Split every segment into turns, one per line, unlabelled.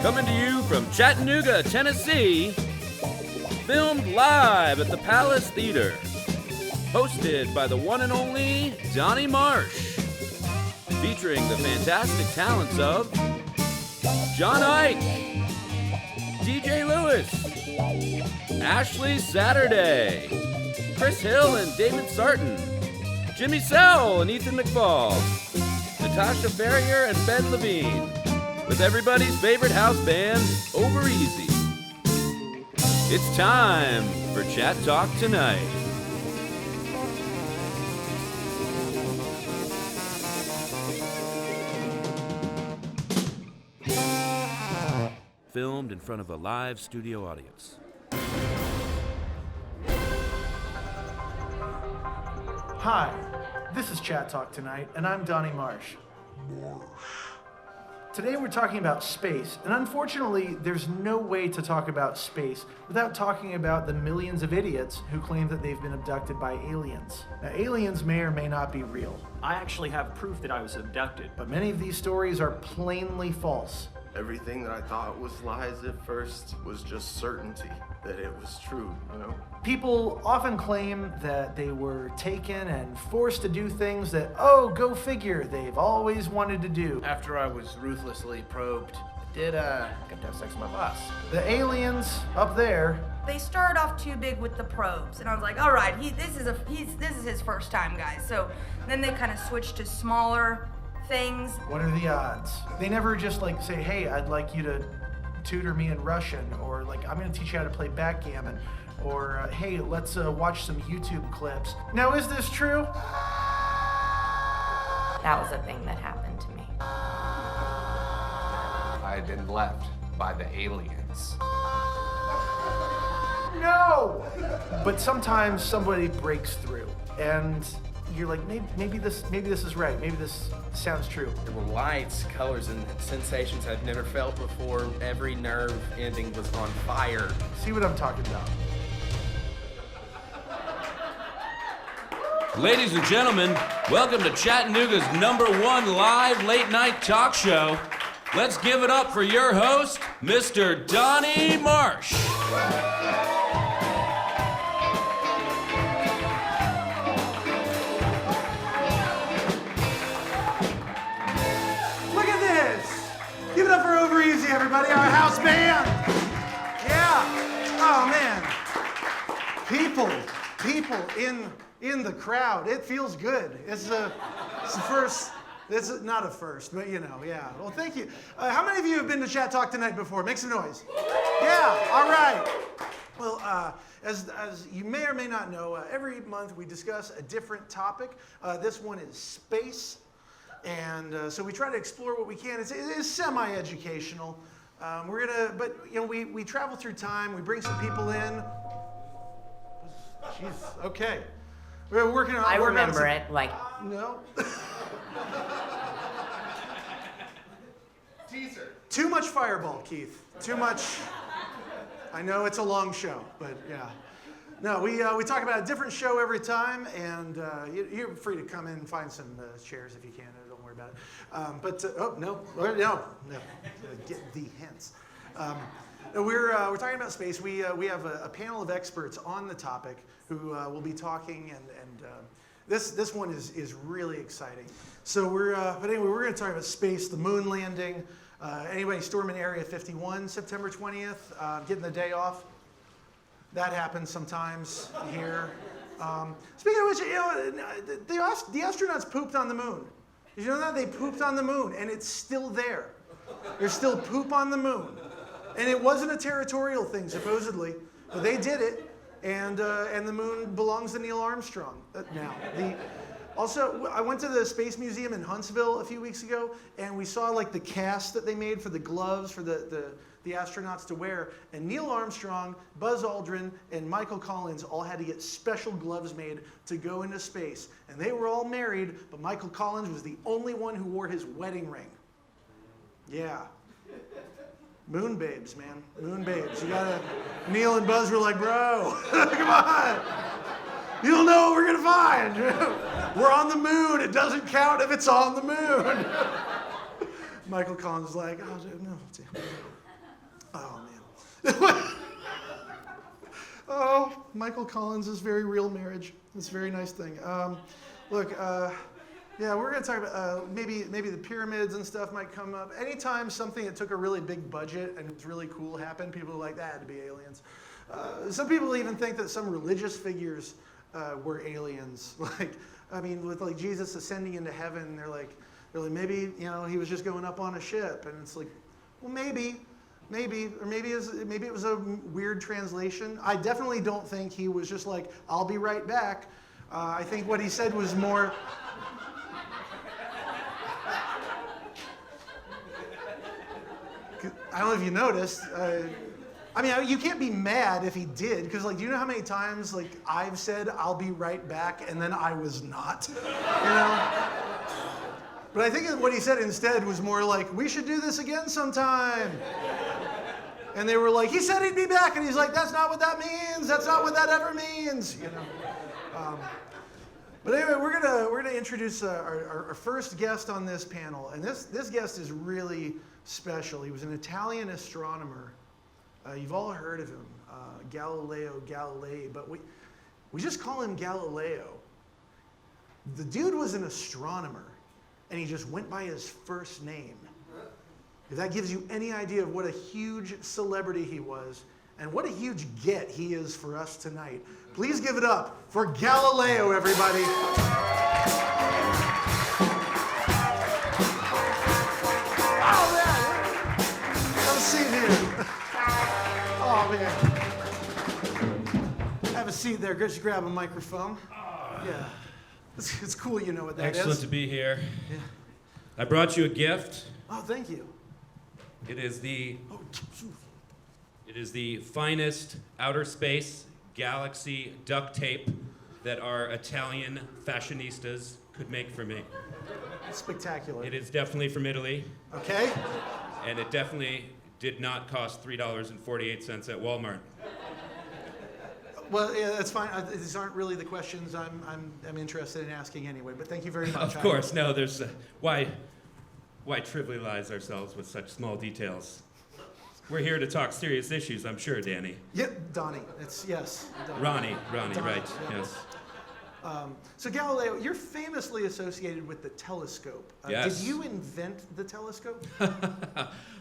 Coming to you from Chattanooga, Tennessee, filmed live at the Palace Theater. Hosted by the one and only Donnie Marsh. Featuring the fantastic talents of John Eick, DJ Lewis, Ashley Saturday, Chris Hill and David Sarton, Jimmy Sell and Ethan McFall, Natasha Ferrier and Ben Levine, with everybody's favorite house band, Over Easy. It's time for Chatt Talk Tonight. Filmed in front of a live studio audience.
Hi, this is Chatt Talk Tonight, and I'm Donnie Marsh. Today we're talking about space, and unfortunately, there's no way to talk about space without talking about the millions of idiots who claim that they've been abducted by aliens. Now, aliens may or may not be real,
I actually have proof that I was abducted.
but many of these stories are plainly false.
Everything that I thought was lies at first was just certainty that it was true, you know?
People often claim that they were taken and forced to do things that, oh, go figure, they've always wanted to do.
After I was ruthlessly probed, I did get to have sex with my boss.
The aliens up there,
They started off too big with the probes, and I was like, all right, this is his first time, guys. So then they kind of switched to smaller things.
what are the odds? They never just like say, hey, I'd like you to tutor me in Russian, or like, I'm gonna teach you how to play backgammon, or hey, let's watch some YouTube clips. Now, is this true?
That was a thing that happened to me.
I had been left by the aliens.
No! But sometimes somebody breaks through, and you're like, maybe this is right. Maybe this sounds true.
There were lights, colors, and sensations I'd never felt before. Every nerve ending was on fire.
See what I'm talking about?
Ladies and gentlemen, welcome to Chattanooga's #1 live late night talk show. Let's give it up for your host, Mr. Donnie Marsh.
Look at this! Give it up for Over Easy, everybody, our house band! Yeah! Oh, man. People in the crowd. It feels good. It's the first. It's not a first, but you know, yeah. Well, thank you. How many of you have been to Chatt Talk Tonight before? Make some noise. Yeah, all right. Well, as you may or may not know, every month we discuss a different topic. This one is space. And so we try to explore what we can. It is semi-educational. But you know, we travel through time. We bring some people in. Jeez, okay. We're working on.
I remember it, like,
No.
Teaser.
Too much Fireball, Keith. Too much. I know it's a long show, but yeah. No, we talk about a different show every time, and you're free to come in and find some chairs if you can. Don't worry about it. No. Get the hints. We're talking about space. We have a panel of experts on the topic who will be talking, and this one is really exciting. So we're going to talk about space, the moon landing. Anybody storming Area 51 September 20th, getting the day off? That happens sometimes here. Speaking of which, you know, the astronauts pooped on the moon. Did you know that? They pooped on the moon, and it's still there. There's still poop on the moon. And it wasn't a territorial thing, supposedly, but they did it, and the moon belongs to Neil Armstrong now. Also, I went to the Space Museum in Huntsville a few weeks ago, and we saw like the cast that they made for the gloves for the astronauts to wear. And Neil Armstrong, Buzz Aldrin, and Michael Collins all had to get special gloves made to go into space. And they were all married, but Michael Collins was the only one who wore his wedding ring. Yeah. Moon babes, man. Moon babes. You gotta. Neil and Buzz were like, bro, come on. You don't know what we're gonna find. We're on the moon. It doesn't count if it's on the moon. Michael Collins was like, oh, no. Oh, man. Oh, Michael Collins' very real marriage. It's a very nice thing. Look, yeah, we're going to talk about maybe the pyramids and stuff might come up. Anytime something that took a really big budget and was really cool happened, people are like, that had to be aliens. Some people even think that some religious figures were aliens. Like, I mean, with like Jesus ascending into heaven, they're like maybe, you know, he was just going up on a ship, and it's like, well, maybe, or maybe it was a weird translation. I definitely don't think he was just like, I'll be right back. I think what he said was more. I don't know if you noticed. I mean, you can't be mad if he did, because like, do you know how many times like I've said I'll be right back and then I was not, you know? But I think what he said instead was more like, we should do this again sometime. And they were like, he said he'd be back, and he's like, that's not what that means. That's not what that ever means, you know. But anyway, we're gonna introduce our first guest on this panel, and this guest is really special. He was an Italian astronomer. You've all heard of him, Galileo Galilei, but we just call him Galileo. The dude was an astronomer, and he just went by his first name. If that gives you any idea of what a huge celebrity he was, and what a huge get he is for us tonight, please give it up for Galileo, everybody. Oh, man. Have a seat here. Oh, man. Have a seat there. Just grab a microphone. Yeah. It's cool you know what that is.
Excellent to be here.
Yeah.
I brought you a gift.
Oh, thank you.
It is the finest outer space galaxy duct tape that our Italian fashionistas could make for me.
Spectacular.
It is definitely from Italy,
Okay.
and it definitely did not cost $3.48 at Walmart.
Well, yeah, that's fine. These aren't really the questions I'm interested in asking anyway. But thank you very much.
Of course, no. There's why trivialize ourselves with such small details? We're here to talk serious issues, I'm sure, Danny.
Yeah, Donnie. Yes.
Ronnie,
Donnie,
right?
yeah.
Yes.
So Galileo, you're famously associated with the telescope.
Yes.
Did you invent the telescope?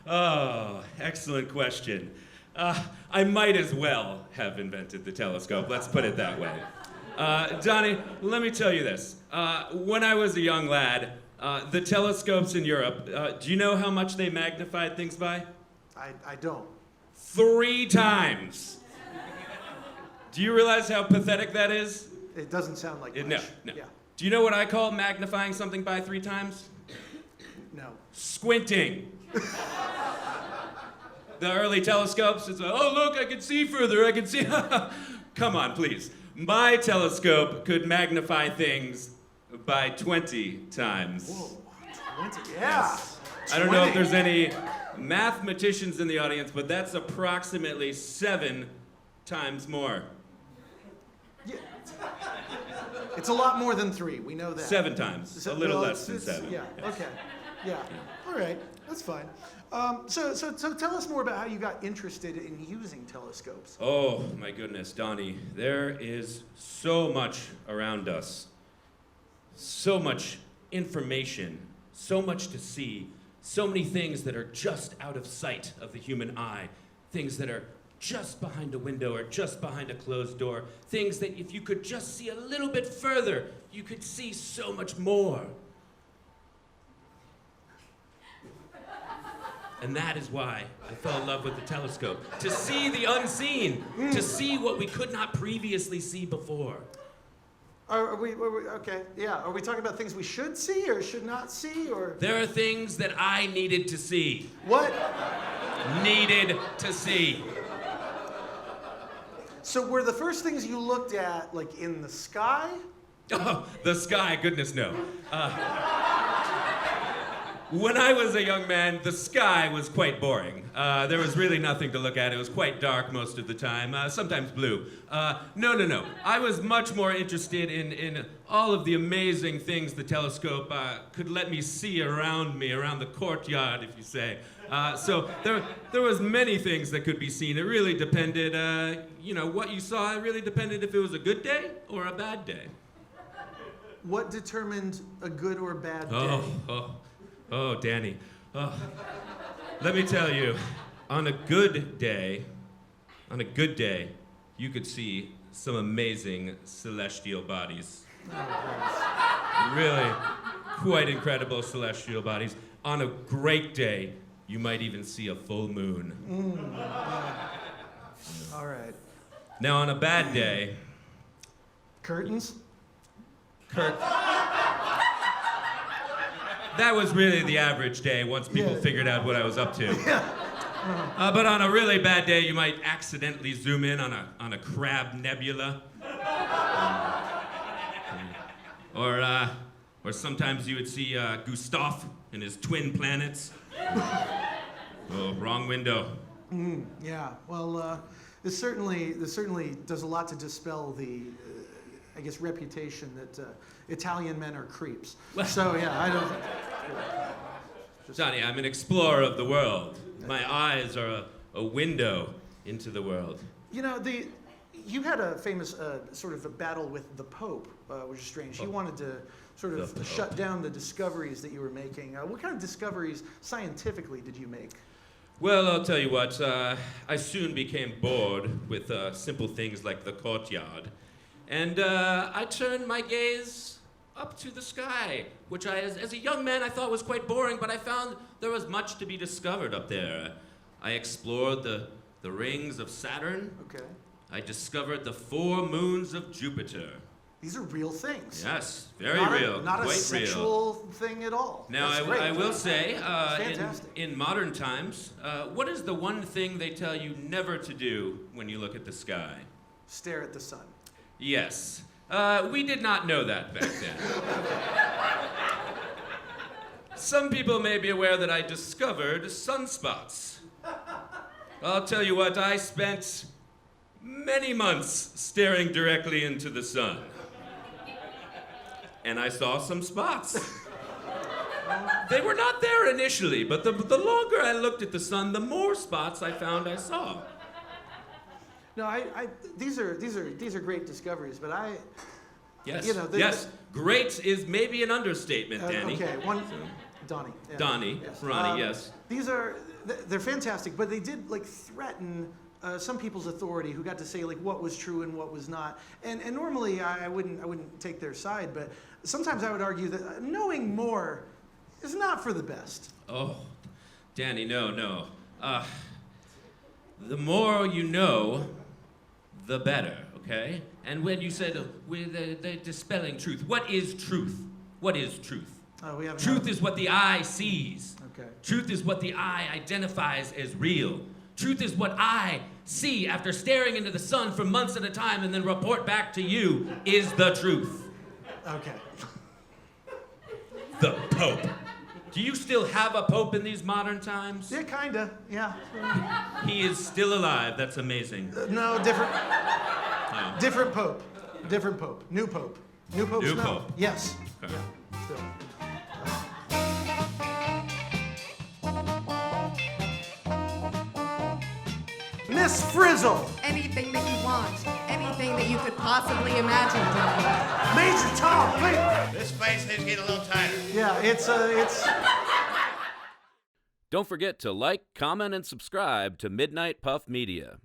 Oh, excellent question. I might as well have invented the telescope. Let's put it that way. Donnie, let me tell you this. When I was a young lad, the telescopes in Europe, do you know how much they magnified things by?
I don't.
3 times. Do you realize how pathetic that is?
It doesn't sound like much.
No.
Yeah.
Do you know what I call magnifying something by 3 times?
No.
Squinting. The early telescopes, it's like, oh, look, I can see further, I can see. Come on, please. My telescope could magnify things by 20 times.
Whoa, 20, yeah.
I don't know if there's any mathematicians in the audience, but that's approximately 7 times more.
Yeah. It's a lot more than 3, we know that.
7 times, a little less than 7.
Yeah, okay. Yeah, all right, that's fine. So tell us more about how you got interested in using telescopes.
Oh, my goodness, Donnie. There is so much around us. So much information. So much to see. So many things that are just out of sight of the human eye. Things that are just behind a window or just behind a closed door. Things that if you could just see a little bit further, you could see so much more. And that is why I fell in love with the telescope. To see the unseen. To see what we could not previously see before.
Are we okay, yeah. Are we talking about things we should see or should not see, or?
There are things that I needed to see.
What?
Needed to see.
So were the first things you looked at, like, in the sky?
Oh, the sky, goodness no.
When I was a young man, the sky was quite boring. There was really nothing to look at. It was quite dark most of the time, sometimes blue. No. I was much more interested in all of the amazing things the telescope could let me see around me, around the courtyard, if you say. So there was many things that could be seen. It really depended, what you saw. It really depended if it was a good day or a bad day.
What determined a good or bad day?
Oh, Danny. Let me tell you, on a good day, you could see some amazing celestial bodies. Really, quite incredible celestial bodies. On a great day, you might even see a full moon.
All right.
Now, on a bad day...
Curtains?
That was really the average day once people figured out what I was up to. But on a really bad day, you might accidentally zoom in on a crab nebula. Or sometimes you would see Gustav and his twin planets. Oh, wrong window.
Yeah, well, this certainly does a lot to dispel the, reputation that Italian men are creeps. So yeah, I don't.
Johnny, I'm an explorer of the world. My eyes are a window into the world.
You know, you had a famous sort of a battle with the Pope, which is strange. He wanted to sort of shut down the discoveries that you were making. What kind of discoveries scientifically did you make?
Well, I'll tell you what, I soon became bored with simple things like the courtyard. And I turned my gaze up to the sky, which as a young man I thought was quite boring, but I found there was much to be discovered up there. I explored the rings of Saturn.
Okay.
I discovered the 4 moons of Jupiter.
These are real things.
Yes, very real.
Not
quite
a sexual thing at all.
Now, I will say,
fantastic.
in modern times, what is the one thing they tell you never to do when you look at the sky?
Stare at the sun.
Yes. We did not know that back then. Some people may be aware that I discovered sunspots. I'll tell you what, I spent many months staring directly into the sun. And I saw some spots. They were not there initially, but the longer I looked at the sun, the more spots I found I saw.
No, these are great discoveries, but
Yes.
Yes.
Great is maybe an understatement, Danny.
Okay, Donnie. Yeah.
Donnie.
Yes.
Ronnie, yes.
They're fantastic, but they did threaten some people's authority who got to say what was true and what was not. And normally I wouldn't take their side, but sometimes I would argue that knowing more is not for the best.
Oh, Danny, no. The more you know, the better, okay? And when you said the dispelling truth, what is truth? What is truth? Truth is what the eye sees.
Okay.
Truth is what the eye identifies as real. Truth is what I see after staring into the sun for months at a time and then report back to you is the truth.
Okay.
The Pope. Do you still have a Pope in these modern times?
Yeah, kinda, yeah.
He is still alive, that's amazing.
No, different.
Oh.
Different Pope. Different Pope. New Pope. New Pope.
New Pope.
Yes.
Okay.
Yeah, still. Miss Frizzle.
Anything that you want. Anything that you could possibly imagine, Donnie.
Major Tom, wait.
This space needs to get a little tighter.
Yeah, it's.
Don't forget to like, comment, and subscribe to Midnight Puff Media.